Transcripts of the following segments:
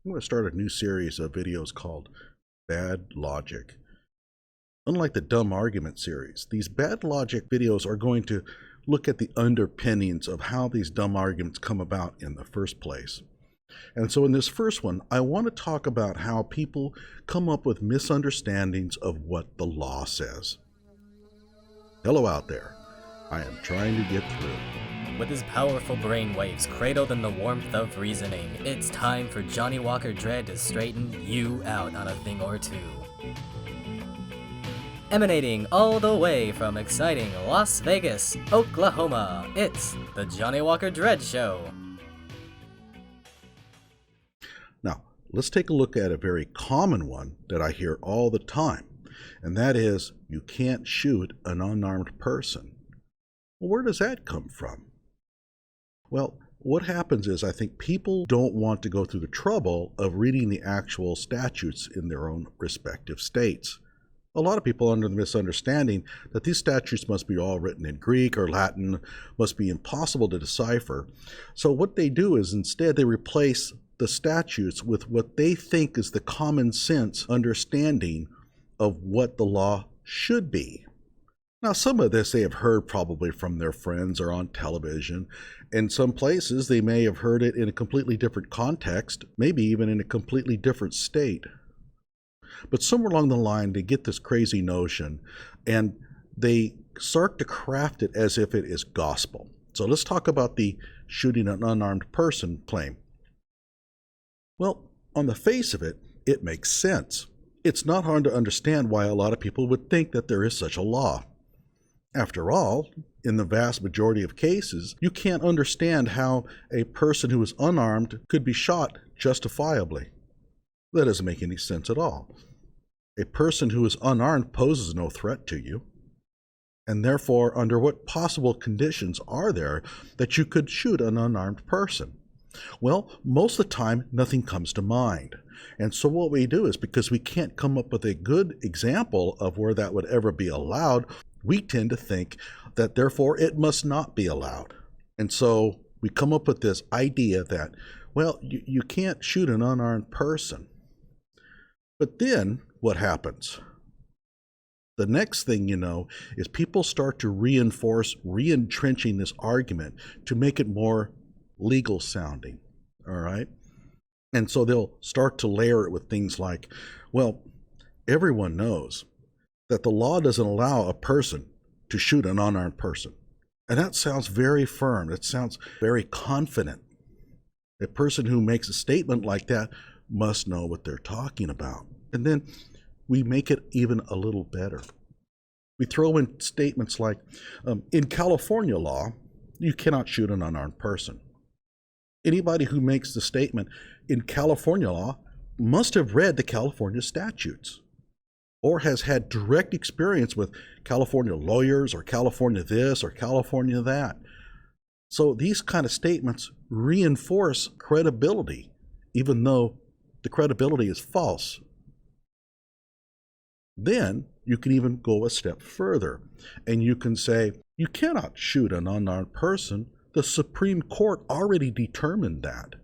I'm going to start a new series of videos called Bad Logic. Unlike the Dumb Argument series, these Bad Logic videos are going to look at the underpinnings of how these dumb arguments come about in the first place. And so in this first one, I want to talk about how people come up with misunderstandings of what the law says. Hello out there. I am trying to get through. With his powerful brainwaves cradled in the warmth of reasoning, it's time for Johnny Walker Dread to straighten you out on a thing or two. Emanating all the way from exciting Las Vegas, Oklahoma, it's the Johnny Walker Dread Show. Now, let's take a look at a very common one that I hear all the time, and that is, you can't shoot an unarmed person. Well, where does that come from? Well, what happens is I think people don't want to go through the trouble of reading the actual statutes in their own respective states. A lot of people are under the misunderstanding that these statutes must be all written in Greek or Latin, must be impossible to decipher. So what they do is instead they replace the statutes with what they think is the common sense understanding of what the law should be. Now, some of this they have heard probably from their friends or on television. In some places, they may have heard it in a completely different context, maybe even in a completely different state. But somewhere along the line, they get this crazy notion, and they start to craft it as if it is gospel. So let's talk about the shooting an unarmed person claim. Well, on the face of it, it makes sense. It's not hard to understand why a lot of people would think that there is such a law. After all, in the vast majority of cases, you can't understand how a person who is unarmed could be shot justifiably. That doesn't make any sense at all. A person who is unarmed poses no threat to you, and therefore, under what possible conditions are there that you could shoot an unarmed person? Well, most of the time, nothing comes to mind. And so what we do is, because we can't come up with a good example of where that would ever be allowed, we tend to think that therefore it must not be allowed. And so we come up with this idea that, well, you can't shoot an unarmed person. But then what happens? The next thing you know is people start to re-entrenching this argument to make it more legal sounding, all right? And so they'll start to layer it with things like, well, everyone knows that the law doesn't allow a person to shoot an unarmed person. And that sounds very firm. It sounds very confident. A person who makes a statement like that must know what they're talking about. And then we make it even a little better. We throw in statements like, in California law, you cannot shoot an unarmed person. Anybody who makes the statement in California law must have read the California statutes or has had direct experience with California lawyers or California this or California that. So these kind of statements reinforce credibility, even though the credibility is false. Then you can even go a step further and you can say, you cannot shoot an unarmed person. The Supreme Court already determined that.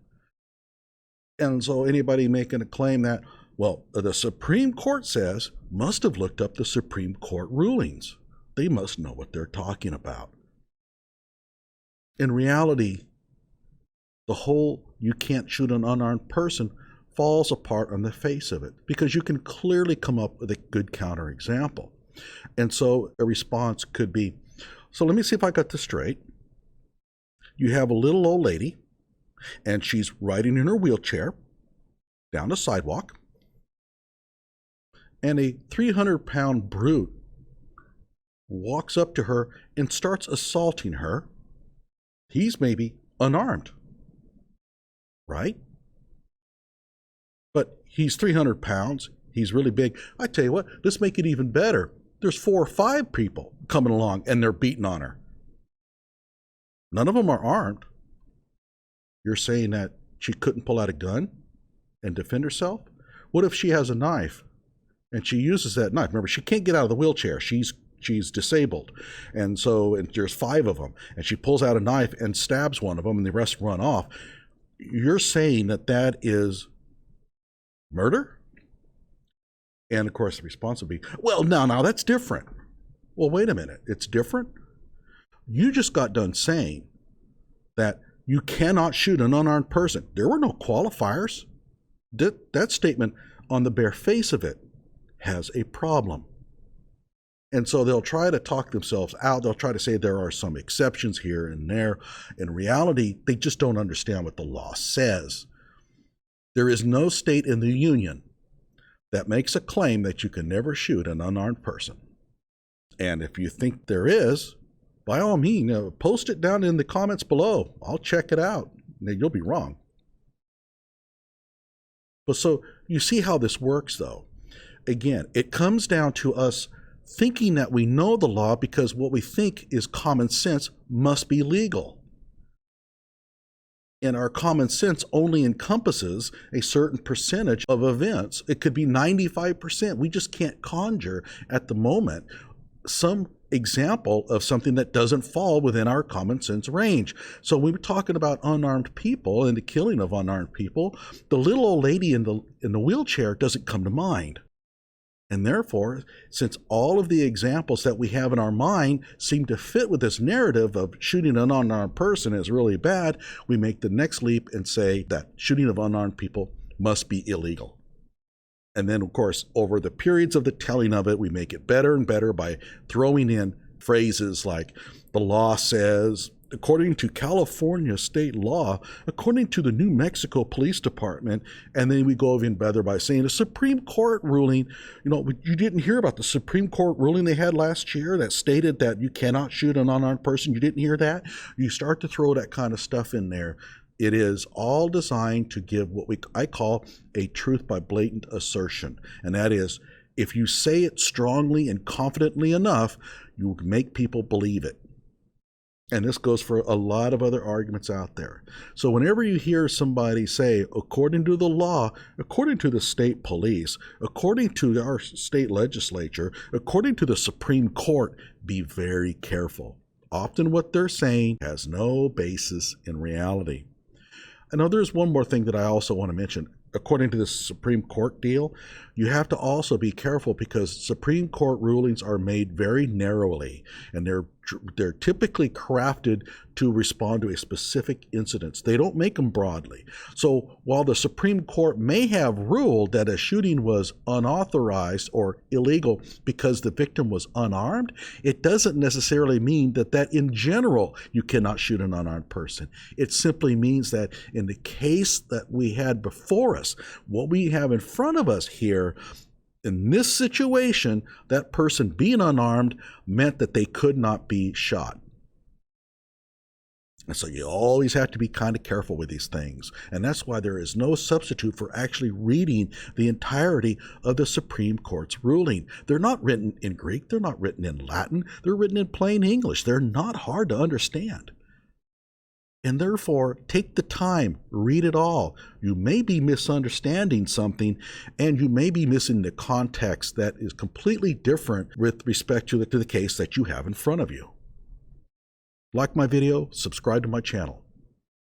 And so anybody making a claim that, well, the Supreme Court says, must have looked up the Supreme Court rulings. They must know what they're talking about. In reality, the whole you can't shoot an unarmed person falls apart on the face of it because you can clearly come up with a good counterexample. And so a response could be, so let me see if I got this straight. You have a little old lady, and she's riding in her wheelchair down the sidewalk, and a 300-pound brute walks up to her and starts assaulting her. He's maybe unarmed, right? But he's 300 pounds. He's really big. I tell you what, let's make it even better. There's 4 or 5 people coming along, and they're beating on her. None of them are armed. You're saying that she couldn't pull out a gun and defend herself? What if she has a knife and she uses that knife? Remember, she can't get out of the wheelchair. She's disabled. And there's 5 of them. And she pulls out a knife and stabs one of them and the rest run off. You're saying that that is Murder? And of course, the response would be, well, now that's different. Well, wait a minute. It's different? You just got done saying that you cannot shoot an unarmed person. There were no qualifiers. That statement, on the bare face of it, has a problem. And so they'll try to talk themselves out. They'll try to say there are some exceptions here and there. In reality, they just don't understand what the law says. There is no state in the Union that makes a claim that you can never shoot an unarmed person. And if you think there is, by all means, post it down in the comments below. I'll check it out. You'll be wrong. But so you see how this works, though. Again, it comes down to us thinking that we know the law because what we think is common sense must be legal. And our common sense only encompasses a certain percentage of events. It could be 95%. We just can't conjure at the moment some example of something that doesn't fall within our common sense range. So when we're talking about unarmed people and the killing of unarmed people, the little old lady in the wheelchair doesn't come to mind. And therefore, since all of the examples that we have in our mind seem to fit with this narrative of shooting an unarmed person is really bad, we make the next leap and say that shooting of unarmed people must be illegal. And then, of course, over the periods of the telling of it, we make it better and better by throwing in phrases like the law says, according to California state law, according to the New Mexico Police Department, and then we go even better by saying a Supreme Court ruling. You didn't hear about the Supreme Court ruling they had last year that stated that you cannot shoot an unarmed person. You didn't hear that? You start to throw that kind of stuff in there. It is all designed to give what I call a truth by blatant assertion. And that is, if you say it strongly and confidently enough, you make people believe it. And this goes for a lot of other arguments out there. So whenever you hear somebody say, according to the law, according to the state police, according to our state legislature, according to the Supreme Court, be very careful. Often what they're saying has no basis in reality. I know there's one more thing that I also want to mention. According to the Supreme Court deal, you have to also be careful because Supreme Court rulings are made very narrowly, and they're typically crafted to respond to a specific incident. They don't make them broadly. So while the Supreme Court may have ruled that a shooting was unauthorized or illegal because the victim was unarmed, it doesn't necessarily mean that in general you cannot shoot an unarmed person. It simply means that in the case that we had before us, what we have in front of us here, in this situation, that person being unarmed meant that they could not be shot. And so you always have to be kind of careful with these things. And that's why there is no substitute for actually reading the entirety of the Supreme Court's ruling. They're not written in Greek. They're not written in Latin. They're written in plain English. They're not hard to understand. And therefore, take the time, read it all. You may be misunderstanding something, and you may be missing the context that is completely different with respect to the case that you have in front of you. Like my video, subscribe to my channel.